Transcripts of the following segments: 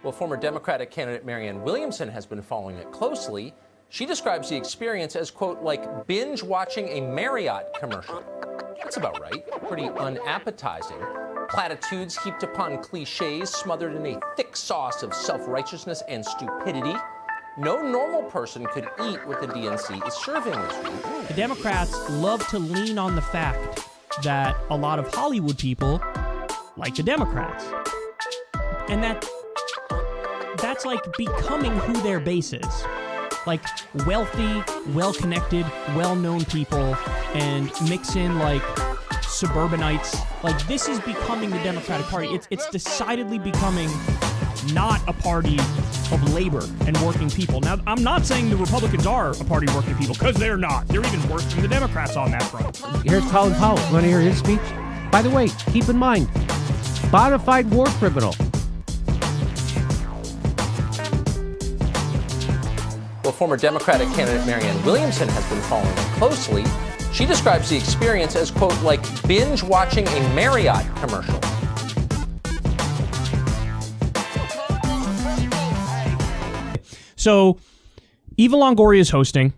Well, former Democratic candidate Marianne Williamson has been following it closely. She describes the experience as, quote, like binge watching a Marriott commercial. That's about right. Pretty unappetizing. Platitudes heaped upon cliches, smothered in a thick sauce of self-righteousness and stupidity. No normal person could eat what the DNC is serving this week. The Democrats love to lean on the fact that a lot of Hollywood people like the Democrats. And that's like becoming who their base is. Like wealthy, well-connected, well-known people, and mix in like suburbanites. Like this is becoming the Democratic Party. It's decidedly becoming not a party of labor and working people. Now, I'm not saying the Republicans are a party of working people, because they're not. They're even worse than the Democrats on that front. Here's Colin Powell. Want to hear his speech? By the way, keep in mind, bona fide war criminal. Well, former Democratic candidate Marianne Williamson has been following it closely. She describes the experience as, quote, like binge watching a Marriott commercial. So Eva Longoria is hosting,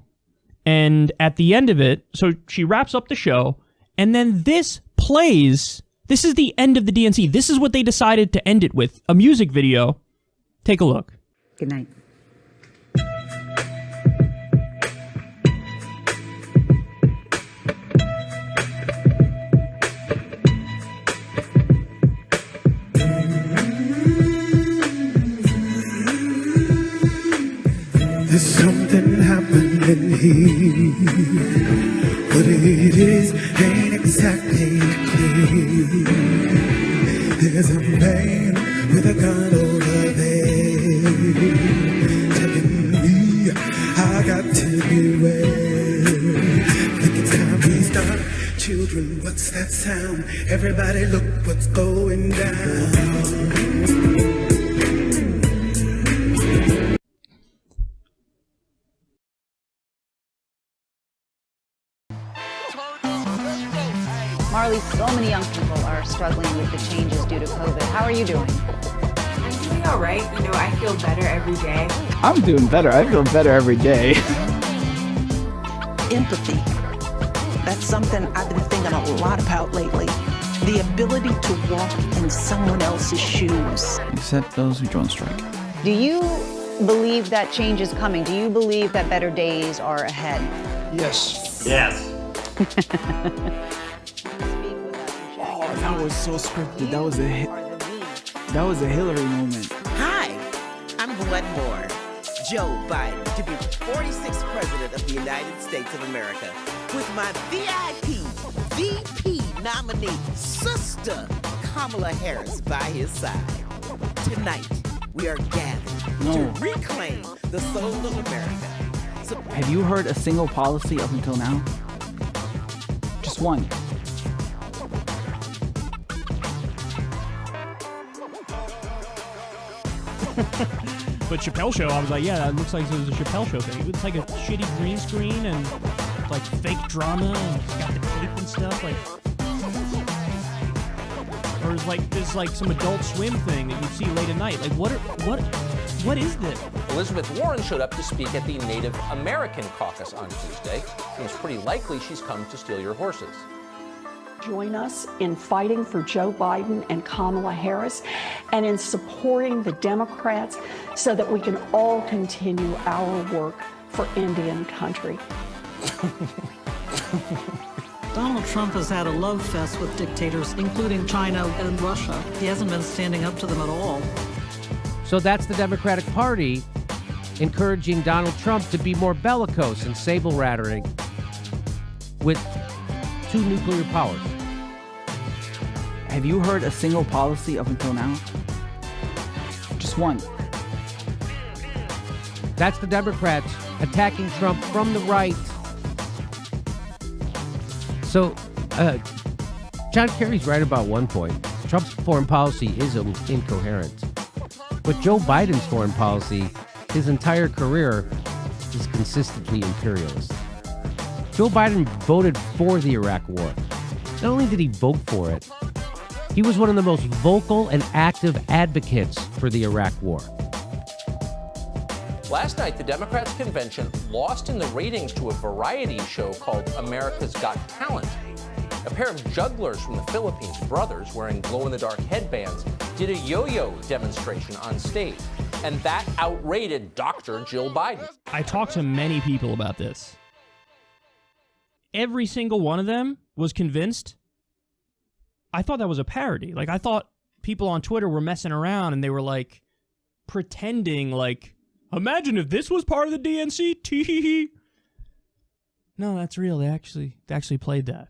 and at the end of it, so she wraps up the show, and then this plays. This is the end of the DNC. This is what they decided to end it with, a music video. Take a look. Good night. There's something happening here. What it is ain't exactly clear. There's a man with a gun over there telling me I got to beware. Think it's time we start. Children, what's that sound? Everybody look what's going down. Marley, so many young people are struggling with the changes due to COVID. How are you doing? I'm doing all right. You know, I feel better every day. I'm doing better. I feel better every day. Empathy. That's something I've been thinking a lot about lately. The ability to walk in someone else's shoes. Except those who join strike. Do you believe that change is coming? Do you believe that better days are ahead? Yes. Yes. Oh, that was so scripted. That was a Hillary moment. Hi, I'm Glenn Moore. Joe Biden to be the 46th president of the United States of America with my VIP VP nominee sister Kamala Harris by his side. Tonight, we are gathered to reclaim the soul of America. So, have you heard a single policy up until now? Just one. But Chappelle Show, I was like, yeah, that looks like it was a Chappelle Show thing. It looks like a shitty green screen and like fake drama and it's got the tape and stuff. Like, or it's like this like some Adult Swim thing that you see late at night. Like, what is this? Elizabeth Warren showed up to speak at the Native American caucus on Tuesday. Seems pretty likely she's come to steal your horses. Join us in fighting for Joe Biden and Kamala Harris and in supporting the Democrats so that we can all continue our work for Indian country. Donald Trump has had a love fest with dictators, including China and Russia. He hasn't been standing up to them at all. So that's the Democratic Party encouraging Donald Trump to be more bellicose and sable-rattling with two nuclear powers. Have you heard a single policy up until now? Just one. That's the Democrats attacking Trump from the right. So, John Kerry's right about one point. Trump's foreign policy is incoherent. But Joe Biden's foreign policy, his entire career, is consistently imperialist. Joe Biden voted for the Iraq War. Not only did he vote for it, he was one of the most vocal and active advocates for the Iraq War. Last night, the Democrats' convention lost in the ratings to a variety show called America's Got Talent. A pair of jugglers from the Philippines, brothers wearing glow-in-the-dark headbands, did a yo-yo demonstration on stage. And that outrated Dr. Jill Biden. I talked to many people about this. Every single one of them was convinced. I thought that was a parody. Like, I thought people on Twitter were messing around and they were like pretending like, imagine if this was part of the DNC. Tee-hee-hee. No, that's real. They actually played that.